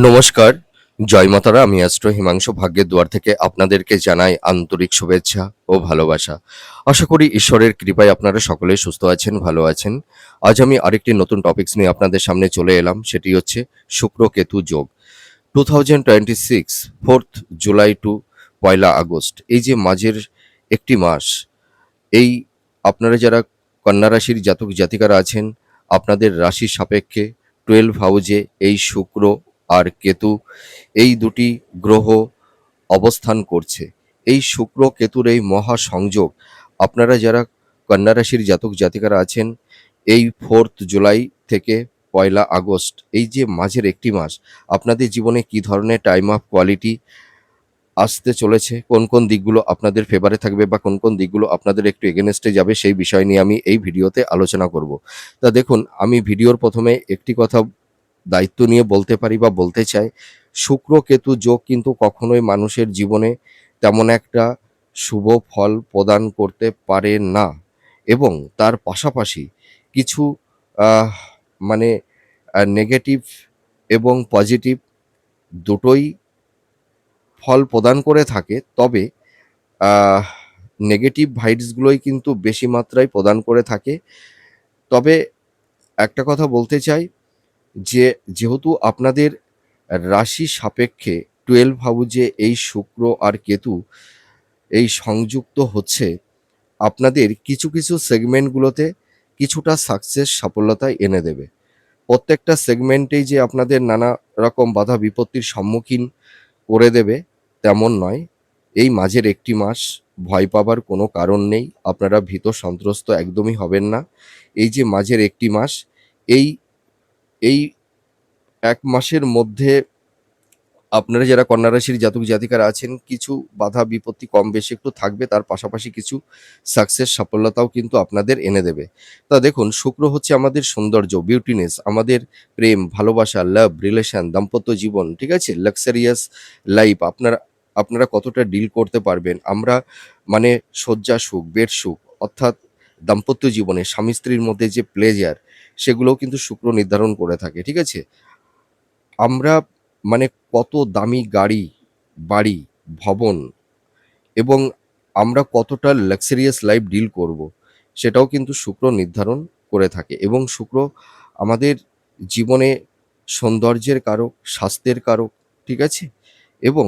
নমস্কার, জয় মাতারা। আমি অ্যাস্ট্রো হিমাংশু ভাগ্যের দুয়ার থেকে আপনাদেরকে জানাই আন্তরিক শুভেচ্ছা ও ভালোবাসা। আশা করি ঈশ্বরের কৃপায় আপনারা সকলেই সুস্থ আছেন, ভালো আছেন। আজ আমি আরেকটি নতুন টপিকস নিয়ে আপনাদের সামনে চলে এলাম। সেটি হচ্ছে শুক্র-কেতু যোগ। 2026 4th জুলাই টু 1 আগস্ট, এই যে মাঝের একটি মাস, এই আপনারা যারা কন্যা রাশির জাতক জাতিকারা আছেন, আপনাদের রাশি সাপেক্ষে 12 হাউজে এই শুক্র আর কেতু, এই দুটি গ্রহ অবস্থান করছে। এই শুক্র কেতুর এই মহা সংযোগ, আপনারা যারা কন্যা রাশির জাতক জাতিকারা আছেন, এই 4th জুলাই থেকে 1 আগস্ট, এই যে মাঝের একটি মাস, আপনাদের জীবনে কি ধরনের টাইম অফ কোয়ালিটি আসতে চলেছে, কোন কোন দিকগুলো আপনাদের ফেভারে থাকবে বা কোন কোন দিকগুলো আপনাদের একটু এগেনস্টে যাবে, সেই বিষয় নিয়ে আমি এই ভিডিওতে আলোচনা করব। তা দেখুন, আমি ভিডিওর প্রথমে একটি কথা দায়িত্ব নিয়ে বলতে পারি বা বলতে চাই, শুক্র কেতু যোগ কিন্তু কখনোই মানুষের জীবনে তেমন একটা শুভ ফল প্রদান করতে পারে না, এবং তার পাশাপাশি কিছু আহ, মানে নেগেটিভ এবং পজিটিভ দুটোই ফল প্রদান করে থাকে। তবে আহ নেগেটিভ ভাইবসগুলোই কিন্তু বেশি মাত্রায় প্রদান করে থাকে। তবে একটা কথা বলতে চাই, যে যেহেতু আপনাদের রাশি সাপেক্ষে 12 হাউজে এই শুক্র আর কেতু এই সংযুক্ত হচ্ছে, আপনাদের কিছু কিছু সেগমেন্টগুলোতে কিছুটা সাকসেস সাফল্যতা এনে দেবে। প্রত্যেকটা সেগমেন্টেই যে আপনাদের নানা রকম বাধা বিপত্তির সম্মুখীন করে দেবে তেমন নয়। এই মাঝের একটি মাস ভয় পাবার কোনো কারণ নেই। আপনারা ভীত সন্ত্রস্ত একদমই হবেন না। এই যে মাঝের একটি মাস, এই এই ১ মাসের মধ্যে আপনারা যারা কন্যা রাশির জাতক জাতিকারা আছেন, কিছু বাধা বিপত্তি কম বেশি একটু থাকবে। তার পাশাপাশি কিছু সাকসেস সাফল্যতাও কিন্তু আপনাদের এনে দেবে। তা দেখুন, শুক্র হচ্ছে আমাদের সৌন্দর্য, বিউটিনেস, আমাদের প্রেম, ভালোবাসা, লাভ, রিলেশন, দাম্পত্য জীবন, ঠিক আছে? লাক্সারিয়াস লাইফ আপনারা আপনারা কতটা ডিল করতে পারবেন। আমরা মানে শয্যা সুখ, বেড সুখ, অর্থাৎ দাম্পত্য জীবনে স্বামী-স্ত্রীর মধ্যে যে প্লেজার, সেগুলোও কিন্তু শুক্র নির্ধারণ করে থাকে, ঠিক আছে? আমরা মানে কত দামি গাড়ি, বাড়ি, ভবন, এবং আমরা কতটা লাক্সারিয়াস লাইফ ডিল করব, সেটাও কিন্তু শুক্র নির্ধারণ করে থাকে। এবং শুক্র আমাদের জীবনে সৌন্দর্যের কারক, স্বাস্থ্যের কারক, ঠিক আছে? এবং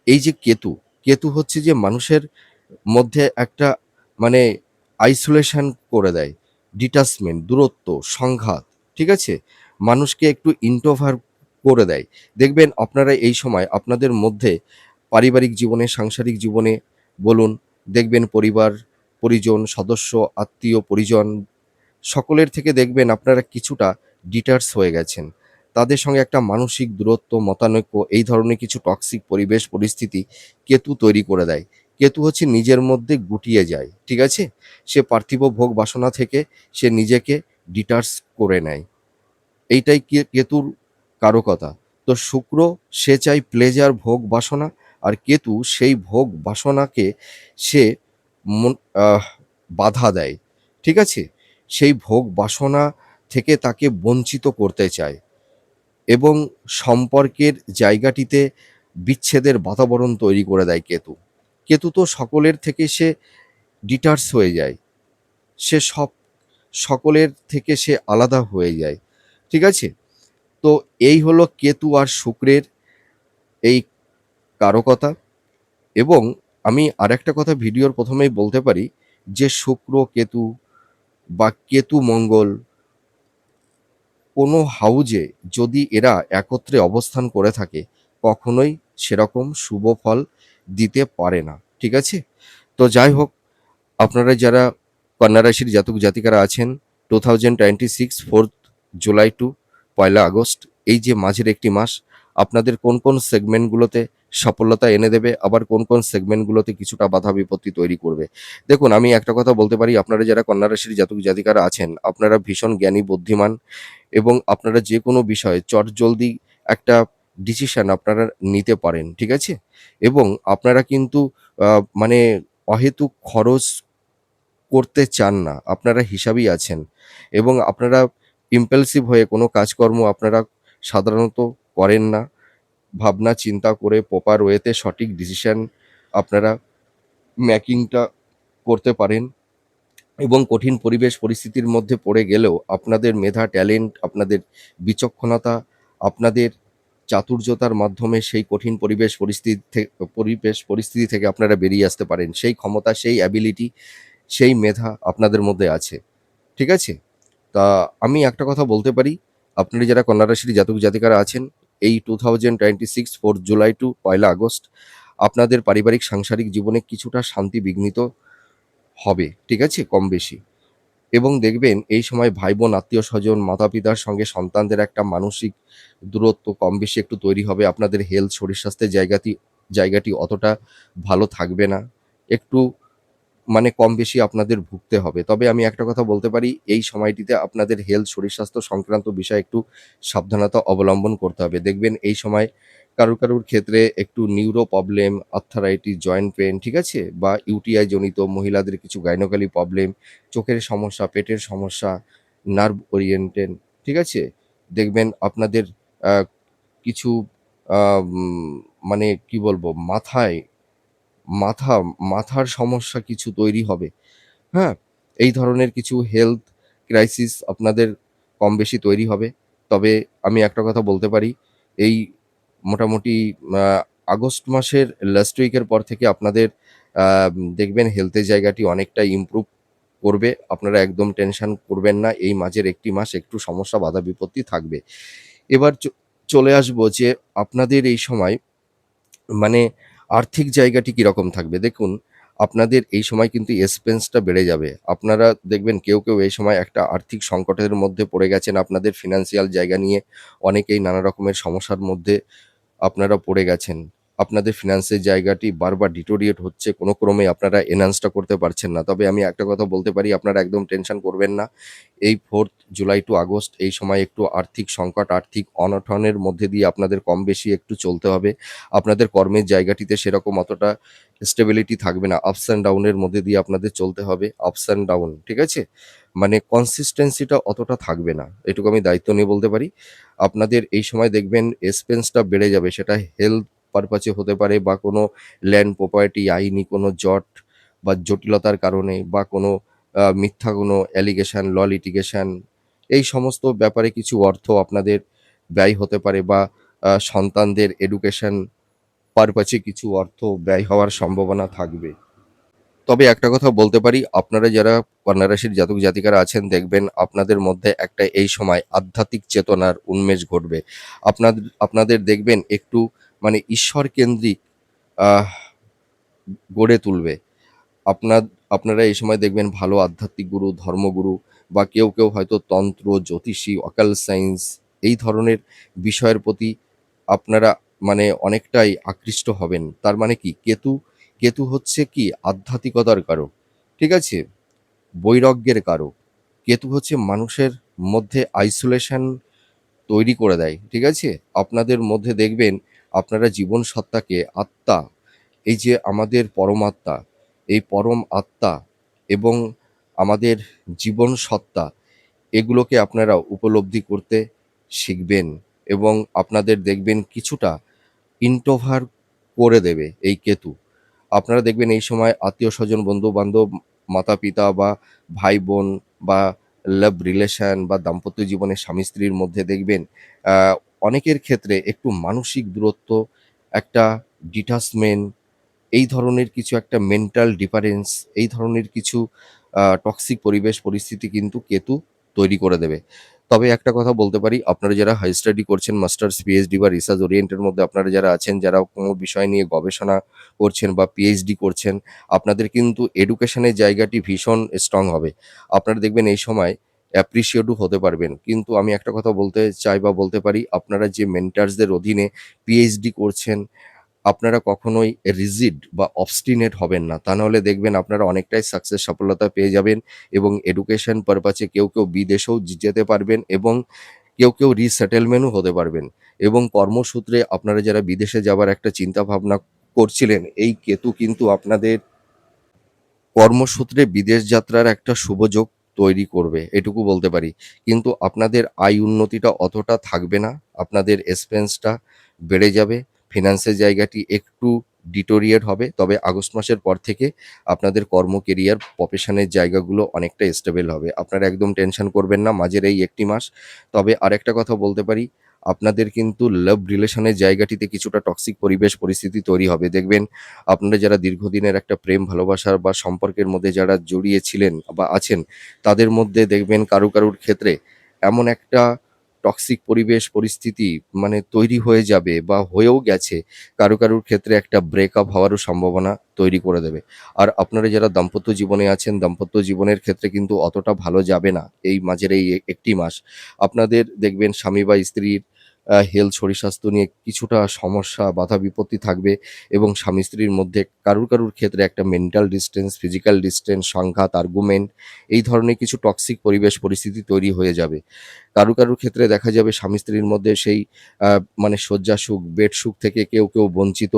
এই যে কেতু, কেতু হচ্ছে যে মানুষের মধ্যে একটা মানে আইসোলেশন করে দেয়, ডিটাচমেন্ট, দূরত্ব, সংঘাত, ঠিক আছে? মানুষকে একটু ইন্ট্রোভার্ট করে দেয়। দেখবেন আপনারা এই সময় আপনাদের মধ্যে পারিবারিক জীবনে, সাংসারিক জীবনে বলুন, দেখবেন পরিবার, পরিজন, সদস্য, আত্মীয়, পরিজন সকলের থেকে দেখবেন আপনারা কিছুটা ডিটাচ হয়ে গেছেন। তাদের সঙ্গে একটা মানসিক দূরত্ব, মতানৈক্য, এই ধরনের কিছু টক্সিক পরিবেশ পরিস্থিতি কেতু তৈরি করে দেয়। কেতু হচ্ছে নিজের মধ্যে গুটিয়ে যায়, ঠিক আছে? সে পার্থিব ভোগ বাসনা থেকে সে নিজেকে ডিটাচ করে নেয়। এইটাই কেতুর কারকতা। তো শুক্র, সে চায় প্লেজার, ভোগ বাসনা, আর কেতু সেই ভোগ বাসনাকে সে মন বাধা দেয়, ঠিক আছে? সেই ভোগ বাসনা থেকে তাকে বঞ্চিত করতে চায়, এবং সম্পর্কের জায়গাটিতে বিচ্ছেদের বাতাবরণ তৈরি করে দেয় কেতু। কেতু তো সকলের থেকে সে ডিটাচ হয়ে যায়। সে সকলের থেকে সে আলাদা হয়ে যায়, ঠিক আছে? তো এই হলো কেতু আর শুক্রের এই কারকতা। এবং আমি আরেকটা কথা ভিডিওর প্রথমেই বলতে পারি, যে শুক্র কেতু বা কেতু মঙ্গল কোনো হাউজে যদি এরা একত্রে অবস্থান করে থাকে, কখনোই সেরকম শুভ ফল দিতে পারে না, ঠিক আছে? তো যাই হোক, আপনারা যারা কন্যা রাশির জাতক জাতিকারা আছেন, 2026 4th জুলাই টু 1 আগস্ট, এই যে মাঝের একটি মাস, আপনাদের কোন কোন সেগমেন্টগুলোতে সফলতা এনে দেবে, আবার কোন কোন সেগমেন্টগুলোতে কিছুটা বাধা বিপত্তি তৈরি করবে। দেখুন, আমি একটা কথা বলতে পারি, আপনারা যারা কন্যা রাশির জাতক জাতিকারা আছেন, আপনারা ভীষণ জ্ঞানী, বুদ্ধিমান, এবং আপনারা যে কোনো বিষয়ে চটজলদি একটা ডিসিশন আপনারা নিতে পারেন, ঠিক আছে? এবং আপনারা কিন্তু মানে অহেতুক খরচ করতে চান না। আপনারা হিসাবী আছেন, এবং আপনারা ইম্পালসিভ হয়ে কোনো কাজকর্ম আপনারা সাধারণত করেন না। ভাবনা চিন্তা করে প্রপার ওয়েতে সঠিক ডিসিশন আপনারা মেকিংটা করতে পারেন এবং কঠিন পরিবেশ পরিস্থিতির মধ্যে পড়ে গেলেও আপনাদের মেধা, ট্যালেন্ট, আপনাদের বিচক্ষণতা, আপনাদের চাতুর্যতার মাধ্যমে সেই কঠিন পরিবেশ পরিস্থিতি থেকে আপনারা বেরিয়ে আসতে পারেন। সেই ক্ষমতা, সেই অ্যাবিলিটি, সেই মেধা আপনাদের মধ্যে আছে। ঠিক আছে? তা আমি একটা কথা বলতে পারি, আপনারা যারা কন্যা রাশির জাতক জাতিকারা আছেন, এই 2026 4 জুলাই টু 1 আগস্ট আপনাদের পারিবারিক সাংসারিক জীবনে কিছুটা শান্তি বিঘ্নিত হবে। ঠিক আছে? কম বেশি। এবং দেখবেন এই সময় ভাই-বোন, আত্মীয়স্বজন, মাতা-পিতার সঙ্গে সন্তানদের একটা মানসিক দূরত্ব কম বেশি একটু তৈরি হবে। আপনাদের হেলথ, শরীর-স্বাস্থ্যের জায়গাটি অতটা ভালো থাকবে না। একটু মানে কম বেশি আপনাদের ভুগতে হবে। তবে আমি একটা কথা বলতে পারি, এই সময়টিতে আপনাদের হেলথ, শরীর-স্বাস্থ্য সংক্রান্ত বিষয়ে একটু সাবধানতা অবলম্বন করতে হবে। দেখবেন এই সময় কারুর ক্ষেত্রে একটু neuro problem, arthritis, joint pain, ঠিক আছে? বা ইউটিআই জনিত মহিলাদের কিছু গাইনোকলি প্রবলেম, চোখের সমস্যা, পেটের সমস্যা, নার্ভ ওরিয়েন্টেড, ঠিক আছে? দেখবেন আপনাদের আ কিছু আ উম মানে কি বলবো? মাথা মাথার সমস্যা কিছু তৈরি হবে। হ্যাঁ? এই ধরনের কিছু হেলথ ক্রাইসিস আপনাদের কম বেশি তৈরি হবে। তবে আমি একটা কথা বলতে পারি, এই মোটামুটি আ আগস্ট মাসের লাস্ট উইকের পর থেকে আপনাদের আ দেখবেন হেলথের জায়গাটি অনেকটাই ইমপ্রুভ করবে। আপনারা একদম টেনশন করবেন না। এই মাঝের একটি মাস একটু সমস্যা বাধা বিপত্তি থাকবে। এবার চলে আসবো যে আপনাদের এই সময় মানে আর্থিক জায়গাটি কিরকম থাকবে? দেখুন, আপনাদের এই সময় কিন্তু এক্সপেন্সটা বেড়ে যাবে। আপনারা দেখবেন কেউ এই সময় একটা আর্থিক সংকটের মধ্যে পড়ে গেছেন। আপনাদের ফিন্যান্সিয়াল জায়গা নিয়ে অনেকেই নানা রকমের সমস্যার মধ্যে আপনারা পড়ে গেছেন। আপনাদের ফিন্যান্সের জায়গাটি বারবার ডিটোরিয়েট হচ্ছে। কোনো ক্রমে আপনারা এনহান্সটা করতে পারছেন না। তবে আমি একটা কথা বলতে পারি, আপনারা একদম টেনশন করবেন না। এই 4th জুলাই টু আগস্ট এই সময় একটু আর্থিক সংকট, আর্থিক অনটনের মধ্যে দিয়ে আপনাদের কম বেশি একটু চলতে হবে। আপনাদের কর্মের জায়গাটিতে সেরকম অতটা স্টেবিলিটি থাকবে না। আপস অ্যান্ড ডাউন এর মধ্যে দিয়ে আপনাদের চলতে হবে। আপস অ্যান্ড ডাউন, ঠিক আছে? মানে কনসিস্টেন্সিটা অতটা থাকবে না। এটুকু আমি দায়িত্ব নিয়ে বলতে পারি। আপনাদের এই সময় দেখবেন এক্সপেন্সটা বেড়ে যাবে। সেটা হেলথ পারপাস এ হতে পারে বা কোনো ল্যান্ড প্রপার্টি আইনি কোনো জট বা জটিলতার কারণে বা কোনো মিথ্যা কোনো অ্যালিগেশন, ল লিটিগেশন, এই সমস্ত ব্যাপারে কিছু অর্থ আপনাদের ব্যয় হতে পারে বা সন্তানদের এডুকেশন পারপাস এ কিছু অর্থ ব্যয় হওয়ার সম্ভাবনা থাকবে। তবে একটা কথা বলতে পারি, আপনারা যারা কন্যা রাশির জাতক জাতিকারা আছেন দেখবেন আপনাদের মধ্যে একটা এই সময় আধ্যাত্মিক চেতনার উন্মেষ ঘটবে। আপনাদের দেখবেন একটু মানে ঈশ্বর কেন্দ্রিক আহ গড়ে তুলবে। আপনার আপনারা এই সময় দেখবেন ভালো আধ্যাত্মিক গুরু, ধর্মগুরু বা কেউ হয়তো তন্ত্র, জ্যোতিষী, অকাল্ট সায়েন্স এই ধরনের বিষয়ের প্রতি আপনারা মানে অনেকটাই আকৃষ্ট হবেন। তার মানে কি? কেতু হচ্ছে কি আধ্যাত্মিকতার কারক। ঠিক আছে? বৈরাগ্যের কারক। কেতু হচ্ছে মানুষের মধ্যে আইসোলেশন তৈরি করে দেয়। ঠিক আছে? আপনাদের মধ্যে দেখবেন আপনারা জীবন সত্তাকে আত্মা, এই যে আমাদের পরমাত্মা, এই পরম আত্মা এবং আমাদের জীবন সত্তা এগুলোকে আপনারা উপলব্ধি করতে শিখবেন এবং আপনাদের দেখবেন কিছুটা ইন্ট্রোভার করে দেবে এই কেতু। আপনারা দেখবেন এই সময় আত্মীয়স্বজন, বন্ধু-বান্ধব, মাতা-পিতা বা ভাই-বোন বা লাভ রিলেশন বা দাম্পত্য জীবনে স্বামী-স্ত্রীর মধ্যে দেখবেন আ অনেকের ক্ষেত্রে একটু মানসিক দূরত্ব, একটা ডিটাচমেন্ট, এই ধরনের কিছু একটা মেন্টাল ডিফারেন্স, এই ধরনের কিছু টক্সিক পরিবেশ পরিস্থিতি কিন্তু কেতু তৈরি করে দেবে। তবে একটা কথা বলতে পারি, আপনারা যারা হাই স্টাডি করছেন, মাস্টার্স, পিএইচডি বা রিসার্চ ওরিয়েন্টেড মধ্যে আপনারা যারা আছেন, যারা কোনো বিষয় নিয়ে গবেষণা করছেন বা পিএইচডি করছেন, আপনাদের কিন্তু এডুকেশনের জায়গাটি ভীষণ স্ট্রং হবে। আপনারা দেখবেন এই সময় অ্যাপ্রিশিয়েটও হতে পারবেন। কিন্তু আমি একটা কথা বলতে চাই বা বলতে পারি, আপনারা যে মেন্টরসদের অধীনে পিএইচডি করছেন আপনারা কখনোই রিজিড বা অবস্টিনেট হবেন না। তা নাহলে দেখবেন আপনারা অনেকটাই সাকসেস সফলতা পেয়ে যাবেন এবং এডুকেশন পারপাসে কেউ বিদেশেও যেতে পারবেন এবং কেউ রিসেটেলমেন্টও হতে পারবেন এবং কর্মসূত্রে আপনারা যারা বিদেশে যাবার একটা চিন্তাভাবনা করছিলেন, এই কেতু কিন্তু আপনাদের কর্মসূত্রে বিদেশ যাত্রার একটা শুভযোগ তৈরি করবে, এটুকু বলতে পারি। কিন্তু আপনাদের আয় উন্নতিটা অতটা থাকবে না। আপনাদের এক্সপেন্সটা বেড়ে যাবে। ফিন্যান্সের জায়গাটি একটু ডিটোরিয়েট হবে। তবে আগস্ট মাসের পর থেকে আপনাদের কর্ম কেরিয়ার প্রফেশনের জায়গাগুলো অনেকটা স্টেবল হবে। আপনারা একদম টেনশন করবেন না মাঝের এই একটি মাস। তবে আরেকটা কথা বলতে পারি, আপনাদের কিন্তু লাভ রিলেশনের জায়গাটিতে কিছুটা টক্সিক পরিবেশ পরিস্থিতি তৈরি হবে। দেখবেন আপনারা যারা দীর্ঘদিনের একটা প্রেম ভালোবাসার বা সম্পর্কের মধ্যে যারা জড়িয়ে ছিলেন বা আছেন, তাদের মধ্যে দেখবেন কারুর ক্ষেত্রে এমন একটা টক্সিক পরিবেশ পরিস্থিতি মানে তৈরি হয়ে যাবে বা হয়েও গেছে, কারুর ক্ষেত্রে একটা ব্রেকআপ হওয়ারও সম্ভাবনা তৈরি করে দেবে। আর আপনারা যারা দাম্পত্য জীবনে আছেন, দাম্পত্য জীবনের ক্ষেত্রে কিন্তু অতটা ভালো যাবে না এই মাঝের এই একটি মাস। আপনাদের দেখবেন স্বামী বা স্ত্রীর হেলথ শরীর-স্বাস্থ্য নিয়ে কিছুটা সমস্যা, বাধা বিপত্তি থাকবে এবং স্বামী-স্ত্রীর মধ্যে কারুর ক্ষেত্রে একটা মেন্টাল ডিসট্যান্স, ফিজিক্যাল ডিসট্যান্স, সংঘাত, আর্গুমেন্ট এই ধরনের কিছু টক্সিক পরিবেশ পরিস্থিতি তৈরি হয়ে যাবে। কারুর ক্ষেত্রে দেখা যাবে স্বামী-স্ত্রীর মধ্যে সেই আ মানে শয্যা সুখ, বেড সুখ থেকে কেউ বঞ্চিত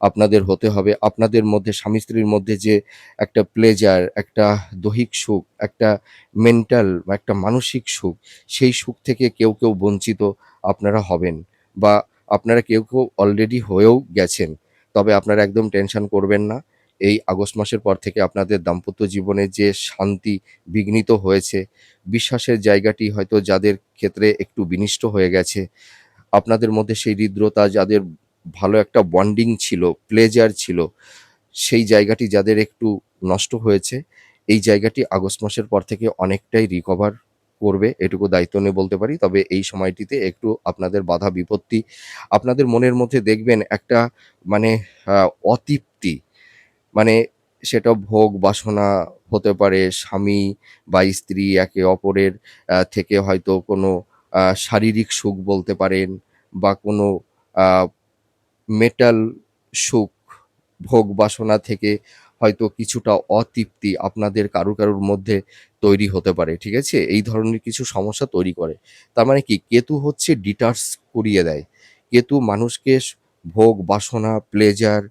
আপনাদের হতে হবে। আপনাদের মধ্যে স্বামী-স্ত্রীর মধ্যে যে একটা প্লেজার, একটা দৈহিক সুখ, একটা মেন্টাল, একটা মানসিক সুখ, সেই সুখ থেকে কেউ বঞ্চিত আপনারা হবেন বা আপনারা কেউ অলরেডি হয়েও গেছেন। তবে আপনারা একদম টেনশন করবেন না। এই আগস্ট মাসের পর থেকে আপনাদের দাম্পত্য জীবনে যে শান্তি বিঘ্নিত হয়েছে, বিশ্বাসের জায়গাটি হয়তো যাদের ক্ষেত্রে একটু বিনষ্ট হয়ে গেছে, আপনাদের মধ্যে সেই হৃদ্রতা যাদের ভালো একটা বন্ডিং ছিল, প্লেজার ছিল, সেই জায়গাটি যাদের একটু নষ্ট হয়েছে, এই জায়গাটি আগস্ট মাসের পর থেকে অনেকটাই রিকভার করবে, এটুকু দায়িত্ব নিয়ে বলতে পারি। তবে এই সময়টিতে একটু আপনাদের বাধা বিপত্তি, আপনাদের মনের মধ্যে দেখবেন একটা মানে আ অতৃপ্তি, মানে সেটা ভোগ বাসনা হতে পারে, স্বামী বা স্ত্রী একে অপরের থেকে হয়তো কোনো শারীরিক সুখ বলতে পারেন বা কোনো আ মেটাল সুখ, ভোগ বাসনা থেকে হয়তো কিছুটা অতৃপ্তি আপনাদের কারুর মধ্যে তৈরি হতে পারে। ঠিক আছে? এই ধরনের কিছু সমস্যা তৈরি করে। তার মানে কি? কেতু হচ্ছে ডিটাচ করিয়ে দেয়। কেতু মানুষকে ভোগ বাসনা, প্লেজার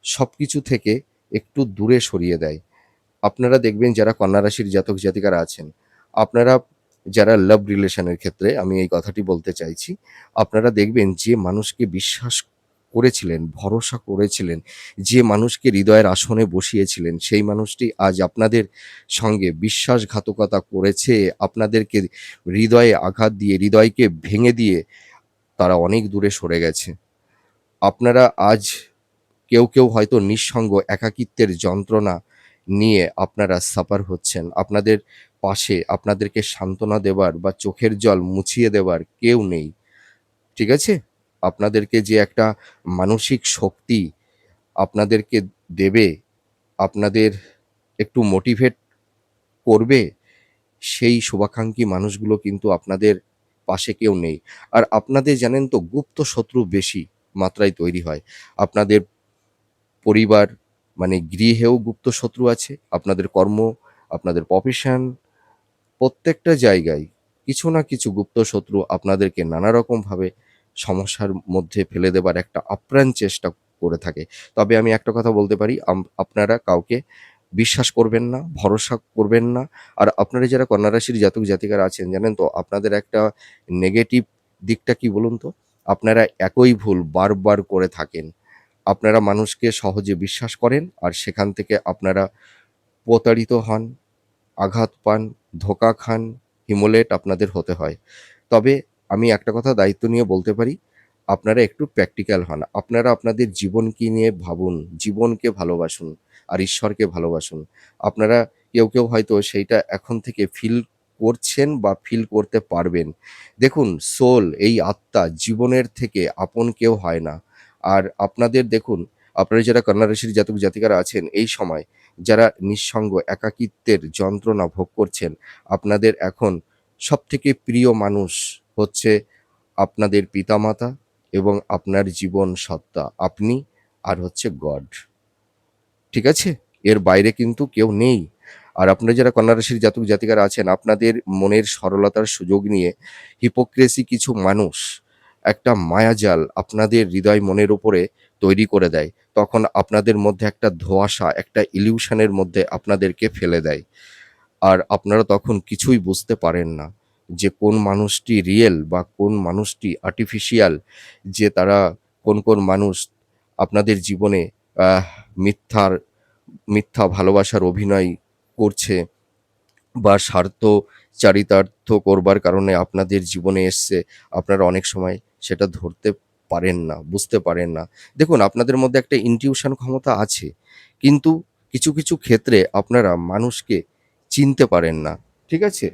সবকিছু থেকে একটু দূরে সরিয়ে দেয়। আপনারা দেখবেন যারা কন্যা রাশির জাতক জাতিকারা আছেন, আপনারা যারা লাভ রিলেশন এর ক্ষেত্রে আমি এই কথাটি বলতে চাইছি, আপনারা দেখবেন যে মানুষকে বিশ্বাস করেছিলেন, ভরসা করেছিলেন, যে মানুষকে হৃদয়ের আসনে বসিয়েছিলেন, সেই মানুষটি আজ আপনাদের সঙ্গে বিশ্বাসঘাতকতা করেছে, আপনাদেরকে হৃদয়ে আঘাত দিয়ে, হৃদয়কে ভেঙে দিয়ে তারা অনেক দূরে সরে গেছে। আপনারা আজ কেউ হয়তো নিঃসঙ্গ একাকিত্বের যন্ত্রণা নিয়ে আপনারা সাফার হচ্ছেন। আপনাদের পাশে আপনাদেরকে সান্ত্বনা দেবার বা চোখের জল মুছিয়ে দেবার কেউ নেই। ঠিক আছে? আপনাদেরকে যে একটা মানসিক শক্তি আপনাদেরকে দেবে, আপনাদের একটু মোটিভেট করবে, সেই শুভাকাঙ্ক্ষী মানুষগুলো কিন্তু আপনাদের পাশে কেউ নেই। আর আপনাদের জানেন তো গুপ্ত শত্রু বেশি মাত্রায় তৈরি হয়। আপনাদের পরিবার মানে গৃহেও গুপ্ত শত্রু আছে, আপনাদের কর্ম, আপনাদের প্রফেশন, প্রত্যেকটা জায়গায় কিছু না কিছু গুপ্ত শত্রু আপনাদেরকে নানা রকমভাবে সমস্যার মধ্যে ফেলে দেবার একটা আপ্রাণ চেষ্টা করে থাকে। তবে আমি একটা কথা বলতে পারি, আপনারা কাউকে বিশ্বাস করবেন না, ভরসা করবেন না। আর আপনারা যারা কন্যা রাশির জাতক জাতিকারা আছেন জানেন তো আপনাদের একটা নেগেটিভ দিকটা কি বলুন তো? আপনারা একই ভুল বারবার করে থাকেন। আপনারা মানুষকে সহজে বিশ্বাস করেন আর সেখান থেকে আপনারা প্রতারিত হন, আঘাত পান, ধোঁকা খান, হিমোলেট আপনাদের হতে হয়। তবে আমি একটা কথা দায়িত্ব নিয়ে বলতে পারি, আপনারা একটু প্র্যাকটিক্যাল হন। আপনারা আপনাদের জীবনকে নিয়ে ভাবুন, জীবনকে ভালোবাসুন আর ঈশ্বরকে ভালোবাসুন। আপনারা কেউ হয়তো সেইটা এখন থেকে ফিল করছেন বা ফিল করতে পারবেন। দেখুন সোল এই আত্মা জীবনের থেকে আপন কেউ হয় না। আর আপনাদের দেখুন, আপনারা যারা কন্যা রাশির জাতক জাতিকারা আছেন এই সময় যারা নিঃসঙ্গ একাকিত্বের যন্ত্রণা ভোগ করছেন, আপনাদের এখন সবথেকে প্রিয় মানুষ হচ্ছে আপনাদের পিতামাতা এবং আপনার জীবন সত্তা, আপনি আর হচ্ছে গড। ঠিক আছে? এর বাইরে কিন্তু কেউ নেই। আর আপনারা যারা কন্যা রাশির জাতক জাতিকারা আছেন, আপনাদের মনের সরলতার সুযোগ নিয়ে হিপোক্রেসি কিছু মানুষ একটা মায়াজাল আপনাদের হৃদয় মনের উপরে তৈরি করে দেয়। তখন আপনাদের মধ্যে একটা ধোঁয়াশা, একটা ইলিউশন এর মধ্যে আপনাদেরকে ফেলে দেয়। আর আপনারা তখন কিছুই বুঝতে পারেন না। যে কোন মানুষটি রিয়েল বা কোন মানুষটি আর্টিফিশিয়াল, যে তারা কোন মানুষ আপনাদের জীবনে আহ মিথ্যা ভালোবাসার অভিনয় করছে বা চারিতার্থ করবার কারণে আপনাদের জীবনে এসছে, আপনারা অনেক সময় সেটা ধরতে পারেন না, বুঝতে পারেন না। দেখুন, আপনাদের মধ্যে একটা ইনটিউশন ক্ষমতা আছে, কিন্তু কিছু ক্ষেত্রে আপনারা মানুষকে চিনতে পারেন না। ঠিক আছে?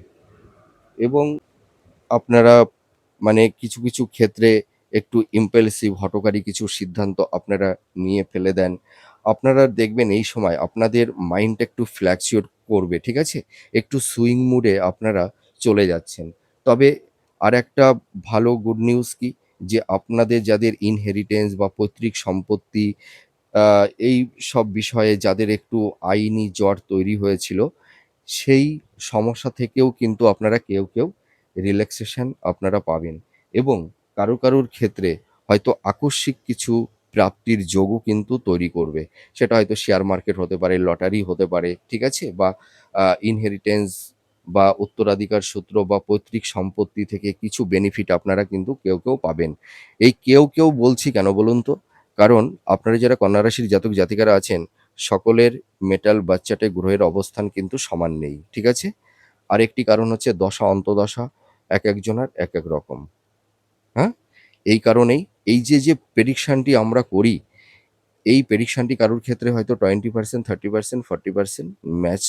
এবং আপনারা মানে কিছু ক্ষেত্রে একটু ইম্পালসিভ হঠকারী কিছু সিদ্ধান্ত আপনারা নিয়ে ফেলে দেন। আপনারা দেখবেন এই সময় আপনাদের মাইন্ডটা একটু ফ্ল্যাকচুয়েট করবে, ঠিক আছে? একটু সুইং মুডে আপনারা চলে যাচ্ছেন। তবে আরেকটা ভালো গুড নিউজ কি? যে আপনাদের যাদের ইনহেরিটেন্স বা পৈতৃক সম্পত্তি আ এই সব বিষয়ে যাদের একটু আইনি জট তৈরি হয়েছিল, সেই সমস্যা থেকেও কিন্তু আপনারা কেউ রিল্যাক্সেশন আপনারা পাবেন, এবং কারুর ক্ষেত্রে হয়তো আকস্মিক কিছু প্রাপ্তির যোগও কিন্তু তৈরি করবে। সেটা হয়তো শেয়ার মার্কেট হতে পারে, লটারি হতে পারে, ঠিক আছে? বা ইনহেরিটেন্স বা উত্তরাধিকার সূত্র বা পৈতৃক সম্পত্তি থেকে কিছু বেনিফিট আপনারা কিন্তু কেউ পাবেন। এই কেউ বলছি কেন বলুন তো? কারণ আপনারা যারা কন্যা রাশির জাতক জাতিকারা আছেন, সকলের মেটাল বাচ্চাটে গ্রহের অবস্থান কিন্তু সমান নেই। ঠিক আছে? আরেকটি কারণ হচ্ছে দশা অন্তদশা একেকজনার একেক রকম। হ্যাঁ? এই কারণেই এই যে প্রেডিকশনটি আমরা করি, এই প্রেডিকশনটি কারোর ক্ষেত্রে হয়তো 20%, 30%, 40% ম্যাচ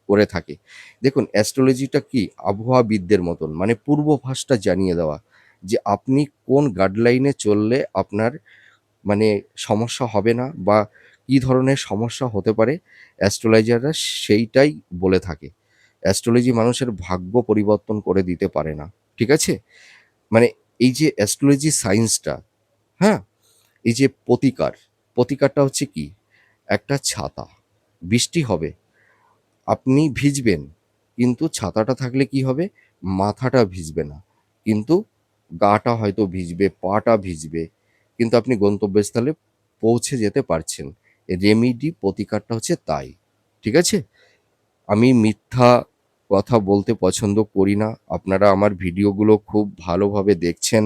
করে থাকে। দেখুন, অ্যাস্ট্রোলজিটা কি? আবহাওয়াবিদদের মতন। মানে পূর্বাভাসটা জানিয়ে দেওয়া যে আপনি কোন গাইডলাইনে চললে আপনার মানে সমস্যা হবে না, বা কী ধরনের সমস্যা হতে পারে, অ্যাস্ট্রোলজাররা সেইটাই বলে থাকে। অ্যাস্ট্রোলজি মানুষের ভাগ্য পরিবর্তন করে দিতে পারে না। ঠিক আছে? মানে এই যে অ্যাস্ট্রোলজি সায়েন্সটা, হ্যাঁ? এই যে প্রতিকারটা হচ্ছে কি? একটা ছাতা। বৃষ্টি হবে, আপনি ভিজবেন, কিন্তু ছাতাটা থাকলে কি হবে? মাথাটা ভিজবে না। কিন্তু গাটা হয়তো ভিজবে, পাটা ভিজবে। কিন্তু আপনি গন্তব্যস্থলে পৌঁছে যেতে পারছেন। প্রতিকারটা হচ্ছে তাই। ঠিক আছে? আমি মিথ্যা কথা বলতে পছন্দ করি না। আপনারা আমার ভিডিওগুলো খুব ভালোভাবে দেখছেন,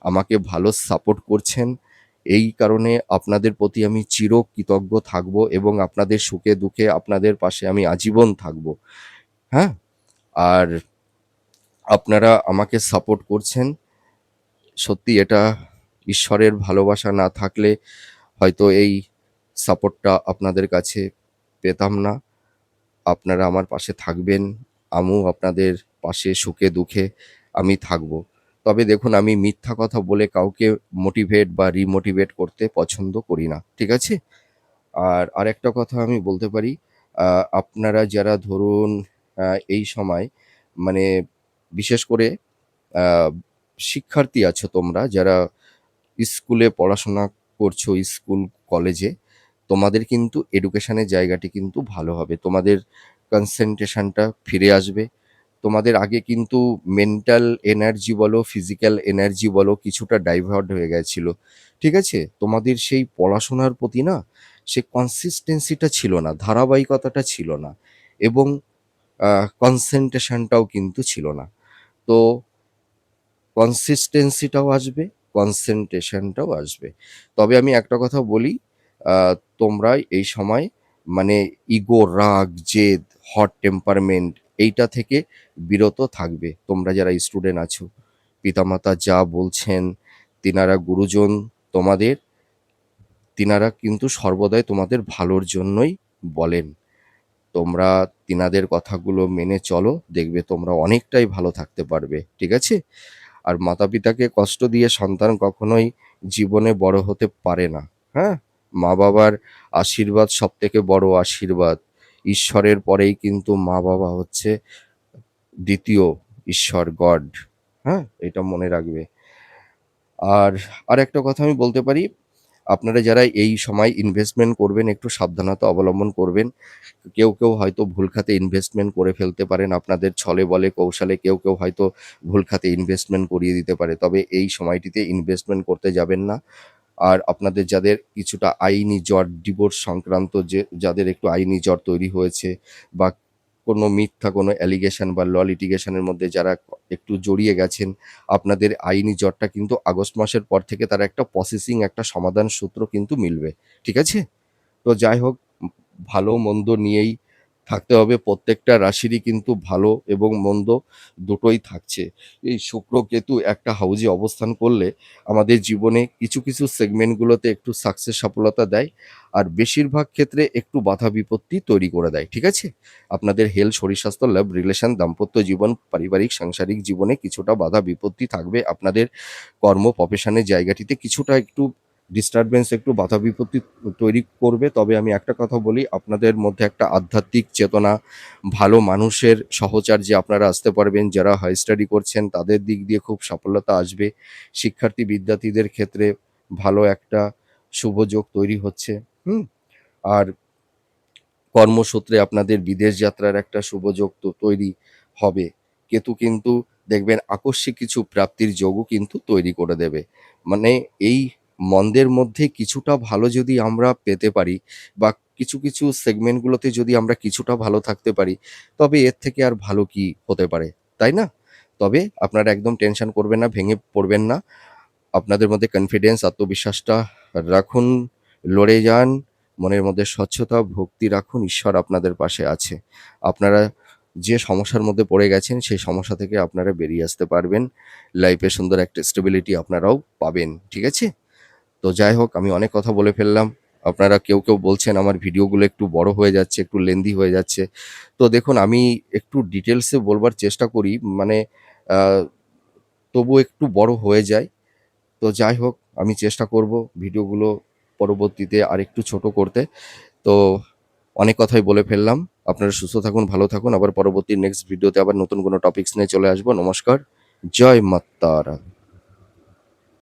আমাকে ভালো সাপোর্ট করছেন। এই কারণে আপনাদের প্রতি আমি চিরকৃতজ্ঞ থাকবো, এবং আপনাদের সুখে দুঃখে আপনাদের পাশে আমি আজীবন থাকবো। হ্যাঁ? আর আপনারা আমাকে সাপোর্ট করছেন। সত্যি এটা ঈশ্বরের ভালোবাসা না থাকলে হয়তো এই সাপোর্টটা আপনাদের কাছে পেতাম না। আপনারা আমার পাশে থাকবেন, আমিও আপনাদের পাশে সুখে দুঃখে আমি থাকবো। তবে দেখুন, আমি মিথ্যা কথা বলে কাউকে মোটিভেট বা রিমোটিভেট করতে পছন্দ করি না। ঠিক আছে? আর আরেকটা কথা আমি বলতে পারি, আ আপনারা যারা ধরুন এই সময় মানে বিশেষ করে আ শিক্ষার্থী আছো তোমরা যারা স্কুলে পড়াশোনা করছো, স্কুল, কলেজে, তোমাদের কিন্তু এডুকেশনের জায়গাটি কিন্তু ভালো হবে। তোমাদের কনসেনট্রেশনটা ফিরে আসবে। তোমাদের আগে কিন্তু মেন্টাল এনার্জি বলো, ফিজিক্যাল এনার্জি বলো, কিছুটা ডাইভার্ট হয়ে গেছিল। ঠিক আছে? তোমাদের সেই পড়াশোনার প্রতি না, সে কনসিস্টেন্সিটা ছিল না, ধারাবাহিকতাটা ছিল না, এবং কনসেনট্রেশনটাও কিন্তু ছিল না। তো কনসিস্টেন্সিটাও আসবে, কনসেনট্রেশনটাও আসবে। তবে আমি একটা কথা বলি, আ তোমরা এই সময় মানে ইগো, রাগ, জেদ, হট টেম্পারমেন্ট এইটা থেকে বিরত থাকবে। তোমরা যারা স্টুডেন্ট আছো, পিতামাতা যা বলছেন, তিনারা গুরুজন তোমাদের, তিনারা কিন্তু সর্বদাই তোমাদের ভালোর জন্যই বলেন। তোমরা তিনাদের কথাগুলো মেনে চলো, দেখবে তোমরা অনেকটাই ভালো থাকতে পারবে। ঠিক আছে? আর মাতা-পিতাকে কষ্ট দিয়ে সন্তান কখনোই জীবনে বড় হতে পারে না। হ্যাঁ? মা-বাবার আশীর্বাদ সবথেকে বড় আশীর্বাদ। ঈশ্বরের পরেই কিন্তু মা-বাবা হচ্ছে ২য় ঈশ্বর, গড। হ্যাঁ? এটা মনে রাখবে। আর আরেকটা কথা আমি বলতে পারি, আপনারা যারা এই সময় ইনভেস্টমেন্ট করবেন, একটু সাবধানতা অবলম্বন করবেন। কেউ হয়তো ভুল খাতে ইনভেস্টমেন্ট করে ফেলতে পারেন। আপনাদের ছলে বলে কৌশলে কেউ হয়তো ভুল খাতে ইনভেস্টমেন্ট করিয়ে দিতে পারে। তবে এই সময়টিতে ইনভেস্টমেন্ট করতে যাবেন না। আর আপনাদের যাদের কিছুটা আইনি জট, ডিভোর্স সংক্রান্ত যাদের একটু আইনি জট তৈরি হয়েছে, বা কোনো মিথ্যা কোনো অ্যালিগেশন বা ল লিটিগেশনের মধ্যে যারা একটু জড়িয়ে গেছেন, আপনাদের আইনি জটটা কিন্তু আগস্ট মাসের পর থেকে তার একটা প্রসেসিং একটা সমাধান সূত্র কিন্তু মিলবে। ঠিক আছে? তো যাই হোক, ভালো মন্দ নিয়েই থাকতে হবে। প্রত্যেকটা রাশিরই কিন্তু ভালো এবং মন্দ দুটোই থাকছে। এই শুক্র কেতু একটা হাউজে অবস্থান করলে আমাদের জীবনে কিছু কিছু সেগমেন্টগুলোতে একটু সাকসেস সফলতা দেয়, আর বেশিরভাগ ক্ষেত্রে একটু বাধা বিপত্তি তৈরি করে দেয়। ঠিক আছে? আপনাদের হেলথ, শরীর স্বাস্থ্য, লাভ, রিলেশন, দাম্পত্য জীবন, পারিবারিক সাংসারিক জীবনে কিছুটা বাধা বিপত্তি থাকবে। আপনাদের কর্ম প্রফেশনের জায়গাটিতে কিছুটা একটু ডিস্টারবেন্স, একটু বাধা বিপত্তি তৈরি করবে। তবে আমি একটা কথা বলি, আপনাদের মধ্যে একটা আধ্যাত্মিক চেতনা, ভালো মানুষের সহচর্যে আপনারা আসতে পারবেন। যারা হাই স্টাডি করছেন তাদের দিক দিয়ে খুব সফলতা আসবে। শিক্ষার্থী বিদ্যার্থীদের ক্ষেত্রে ভালো একটা শুভযোগ তৈরি হচ্ছে। হুম? আর কর্মসূত্রে আপনাদের বিদেশ যাত্রার একটা শুভযোগ তো তৈরি হবে। কেতু কিন্তু দেখবেন আকস্মিক কিছু প্রাপ্তির যোগও কিন্তু তৈরি করে দেবে। মানে এই মন্দের মধ্যে কিছুটা ভালো যদি আমরা পেতে পারি, বা কিছু কিছু সেগমেন্টগুলোতে যদি আমরা কিছুটা ভালো থাকতে পারি, তবে এর থেকে আর ভালো কি হতে পারে, তাই না? তবে আপনারা একদম টেনশন করবেন না, ভেঙে পড়বেন না। আপনাদের মধ্যে কনফিডেন্স, আত্মবিশ্বাসটা রাখুন, লড়ে যান, মনের মধ্যে স্বচ্ছতা, ভক্তি রাখুন, ঈশ্বর আপনাদের পাশে আছে। আপনারা যে সমস্যার মধ্যে পড়ে গেছেন, সেই সমস্যা থেকে আপনারা বেরিয়ে আসতে পারবেন। লাইফে সুন্দর একটা স্টেবিলিটি আপনারাও পাবেন। ঠিক আছে? তো যাই হোক, আমি অনেক কথা বলে ফেললাম। আপনারা কেউ কেউ বলছেন আমার ভিডিওগুলো একটু বড় হয়ে যাচ্ছে, একটু লেন্দি হয়ে যাচ্ছে। তো দেখুন, আমি একটু ডিটেলসে বলবার চেষ্টা করি, মানে আহ, তবু একটু বড় হয়ে যায়। তো যাই হোক, আমি চেষ্টা করব ভিডিওগুলো পরবর্তীতে আরেকটু ছোট করতে। তো অনেক কথাই বলে ফেললাম। আপনারা সুস্থ থাকুন, ভালো থাকুন। আবার পরবর্তী নেক্সট ভিডিওতে আবার নতুন কোনো টপিকস নিয়ে চলে আসবো। নমস্কার। জয় মা তারা।